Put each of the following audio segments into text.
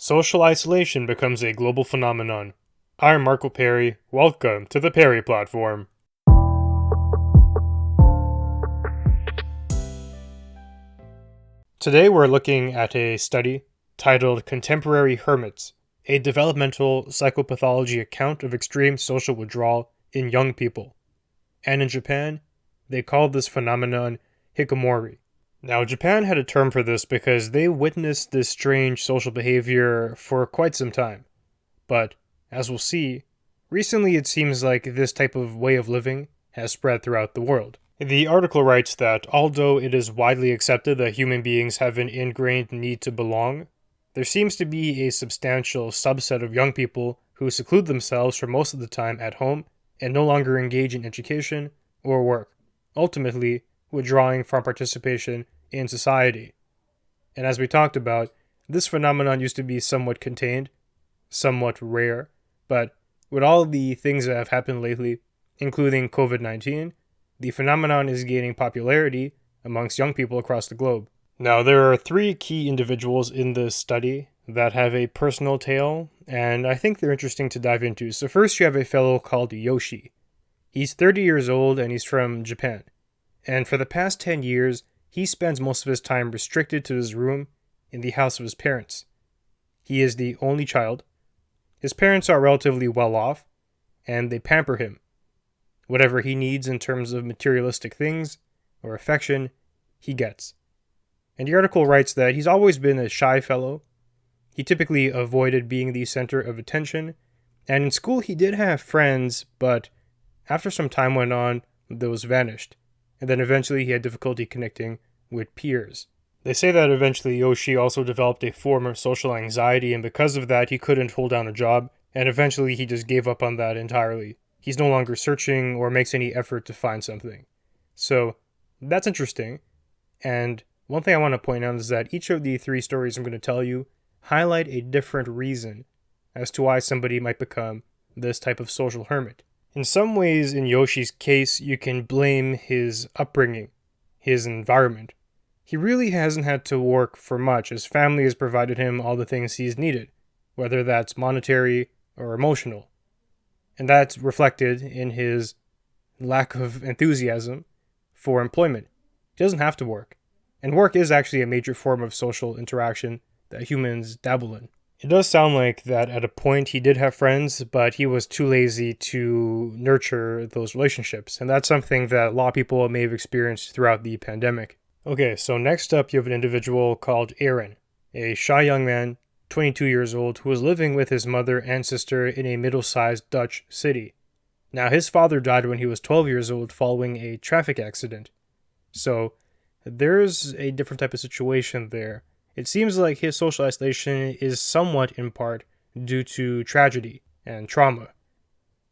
Social isolation becomes a global phenomenon. I'm Marco Perry. Welcome to the Perry Platform. Today we're looking at a study titled Contemporary Hermits, a developmental psychopathology account of extreme social withdrawal in young people. And in Japan, they called this phenomenon Hikikomori. Now, Japan had a term for this because they witnessed this strange social behavior for quite some time. But, as we'll see, recently it seems like this type of way of living has spread throughout the world. The article writes that although it is widely accepted that human beings have an ingrained need to belong, there seems to be a substantial subset of young people who seclude themselves for most of the time at home and no longer engage in education or work, ultimately withdrawing from participation in society. And as we talked about, this phenomenon used to be somewhat contained, somewhat rare, but with all the things that have happened lately, including COVID-19, the phenomenon is gaining popularity amongst young people across the globe. Now, there are three key individuals in this study that have a personal tale, and I think they're interesting to dive into. So first you have a fellow called Yoshi. He's 30 years old and he's from Japan. And for the past 10 years, he spends most of his time restricted to his room in the house of his parents. He is the only child. His parents are relatively well off, and they pamper him. Whatever he needs in terms of materialistic things or affection, he gets. And the article writes that he's always been a shy fellow. He typically avoided being the center of attention, and in school he did have friends, but after some time went on, those vanished. And then eventually he had difficulty connecting with peers. They say that eventually Yoshi also developed a form of social anxiety, and because of that he couldn't hold down a job, and eventually he just gave up on that entirely. He's no longer searching or makes any effort to find something. So that's interesting. And one thing I want to point out is that each of the three stories I'm going to tell you highlight a different reason as to why somebody might become this type of social hermit. In some ways, in Yoshi's case, you can blame his upbringing, his environment. He really hasn't had to work for much. His family has provided him all the things he's needed, whether that's monetary or emotional. And that's reflected in his lack of enthusiasm for employment. He doesn't have to work. And work is actually a major form of social interaction that humans dabble in. It does sound like that at a point he did have friends, but he was too lazy to nurture those relationships. And that's something that a lot of people may have experienced throughout the pandemic. Okay, so next up you have an individual called Aaron, a shy young man, 22 years old, who was living with his mother and sister in a middle-sized Dutch city. Now, his father died when he was 12 years old following a traffic accident. So there's a different type of situation there. It seems like his social isolation is somewhat in part due to tragedy and trauma.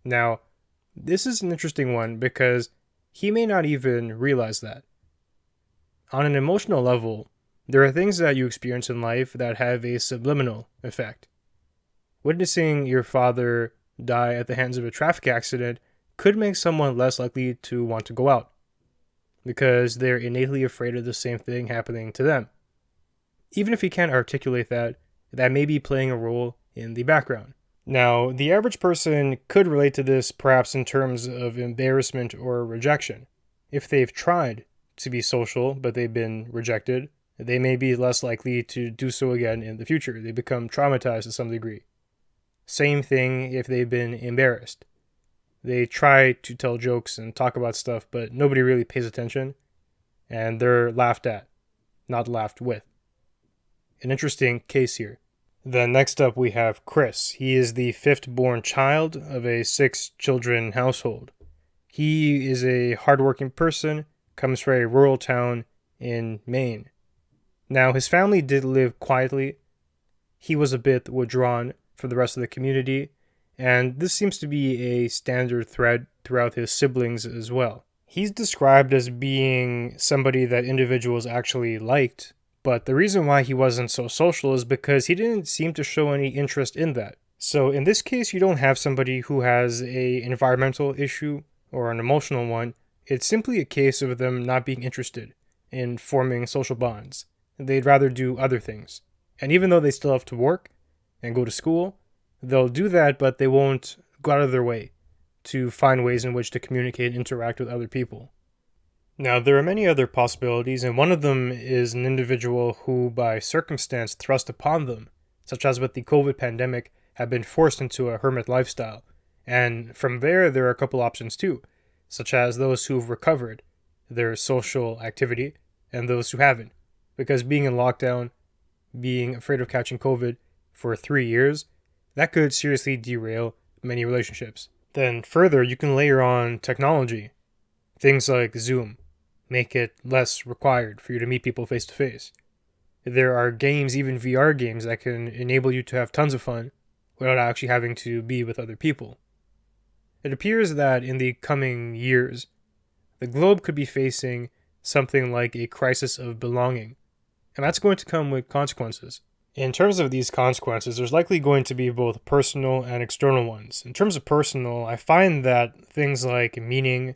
Now, this is an interesting one because he may not even realize that. On an emotional level, there are things that you experience in life that have a subliminal effect. Witnessing your father die at the hands of a traffic accident could make someone less likely to want to go out because they're innately afraid of the same thing happening to them. Even if he can't articulate that, that may be playing a role in the background. Now, the average person could relate to this perhaps in terms of embarrassment or rejection. If they've tried to be social, but they've been rejected, they may be less likely to do so again in the future. They become traumatized to some degree. Same thing if they've been embarrassed. They try to tell jokes and talk about stuff, but nobody really pays attention, and they're laughed at, not laughed with. An interesting case here. Then next up we have Chris. He is the fifth born child of a 6-children household. He is a hardworking person, comes from a rural town in Maine. Now, his family did live quietly. He was a bit withdrawn from the rest of the community, and this seems to be a standard thread throughout his siblings as well. He's described as being somebody that individuals actually liked, but the reason why he wasn't so social is because he didn't seem to show any interest in that. So in this case, you don't have somebody who has a environmental issue or an emotional one. It's simply a case of them not being interested in forming social bonds. They'd rather do other things. And even though they still have to work, and go to school, they'll do that, but they won't go out of their way to find ways in which to communicate and interact with other people. Now, there are many other possibilities, and one of them is an individual who, by circumstance thrust upon them, such as with the COVID pandemic, have been forced into a hermit lifestyle. And from there are a couple options too, such as those who've recovered their social activity and those who haven't. Because being in lockdown, being afraid of catching COVID for 3 years, that could seriously derail many relationships. Then further, you can layer on technology. Things like Zoom make it less required for you to meet people face to face. There are games, even VR games, that can enable you to have tons of fun without actually having to be with other people. It appears that in the coming years, the globe could be facing something like a crisis of belonging, and that's going to come with consequences. In terms of these consequences, there's likely going to be both personal and external ones. In terms of personal, I find that things like meaning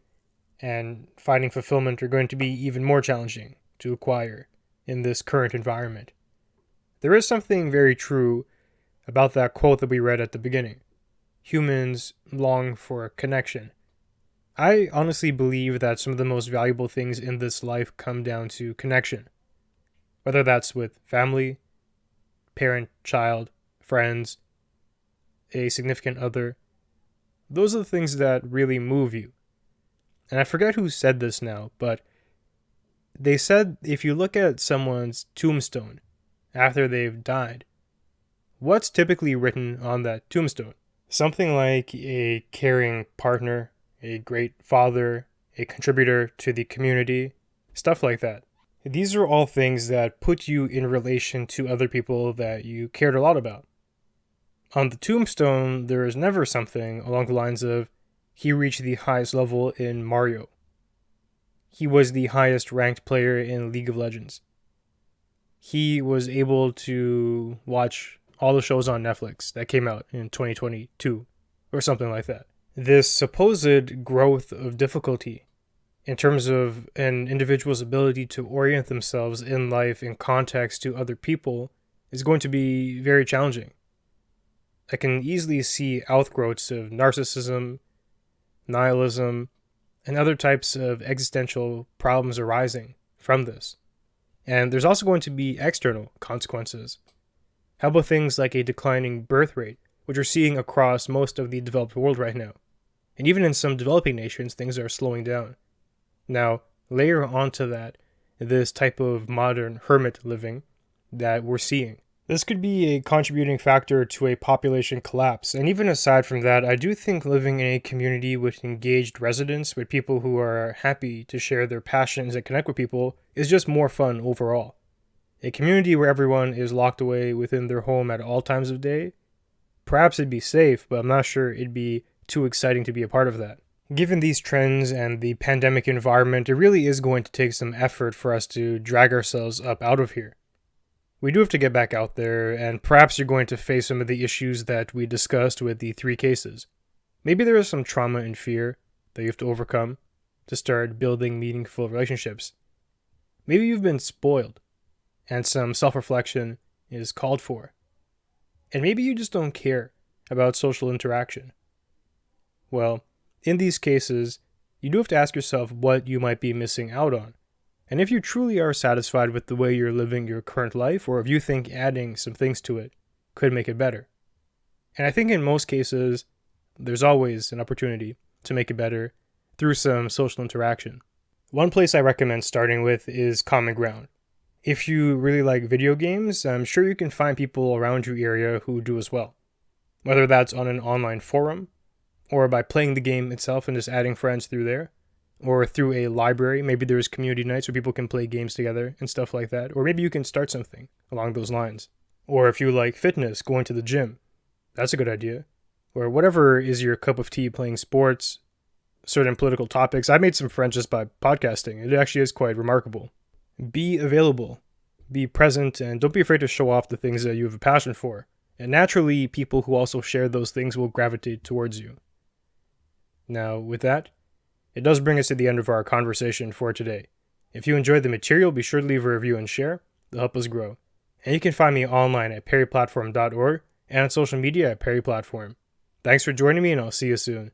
and finding fulfillment are going to be even more challenging to acquire in this current environment. There is something very true about that quote that we read at the beginning. Humans long for connection. I honestly believe that some of the most valuable things in this life come down to connection. Whether that's with family, parent, child, friends, a significant other. Those are the things that really move you. And I forget who said this now, but they said if you look at someone's tombstone after they've died, what's typically written on that tombstone? Something like a caring partner, a great father, a contributor to the community, stuff like that. These are all things that put you in relation to other people that you cared a lot about. On the tombstone, there is never something along the lines of, he reached the highest level in Mario. He was the highest ranked player in League of Legends. He was able to watch all the shows on Netflix that came out in 2022, or something like that. This supposed growth of difficulty in terms of an individual's ability to orient themselves in life in context to other people is going to be very challenging. I can easily see outgrowths of narcissism, nihilism, and other types of existential problems arising from this. And there's also going to be external consequences. How about things like a declining birth rate, which we're seeing across most of the developed world right now? And even in some developing nations, things are slowing down. Now, layer onto that this type of modern hermit living that we're seeing. This could be a contributing factor to a population collapse. And even aside from that, I do think living in a community with engaged residents, with people who are happy to share their passions and connect with people, is just more fun overall. A community where everyone is locked away within their home at all times of day, perhaps it'd be safe, but I'm not sure it'd be too exciting to be a part of that. Given these trends and the pandemic environment, it really is going to take some effort for us to drag ourselves up out of here. We do have to get back out there, and perhaps you're going to face some of the issues that we discussed with the 3 cases. Maybe there is some trauma and fear that you have to overcome to start building meaningful relationships. Maybe you've been spoiled, and some self-reflection is called for. And maybe you just don't care about social interaction. Well, in these cases, you do have to ask yourself what you might be missing out on. And if you truly are satisfied with the way you're living your current life, or if you think adding some things to it could make it better. And I think in most cases, there's always an opportunity to make it better through some social interaction. One place I recommend starting with is Common Ground. If you really like video games, I'm sure you can find people around your area who do as well. Whether that's on an online forum, or by playing the game itself and just adding friends through there, or through a library. Maybe there's community nights where people can play games together and stuff like that. Or maybe you can start something along those lines. Or if you like fitness, going to the gym, that's a good idea. Or whatever is your cup of tea, playing sports, certain political topics. I made some friends just by podcasting. It actually is quite remarkable. Be available, be present, and don't be afraid to show off the things that you have a passion for. And naturally, people who also share those things will gravitate towards you. Now, with that, it does bring us to the end of our conversation for today. If you enjoyed the material, be sure to leave a review and share. They'll help us grow. And you can find me online at perryplatform.org and on social media at Perry Platform. Thanks for joining me, and I'll see you soon.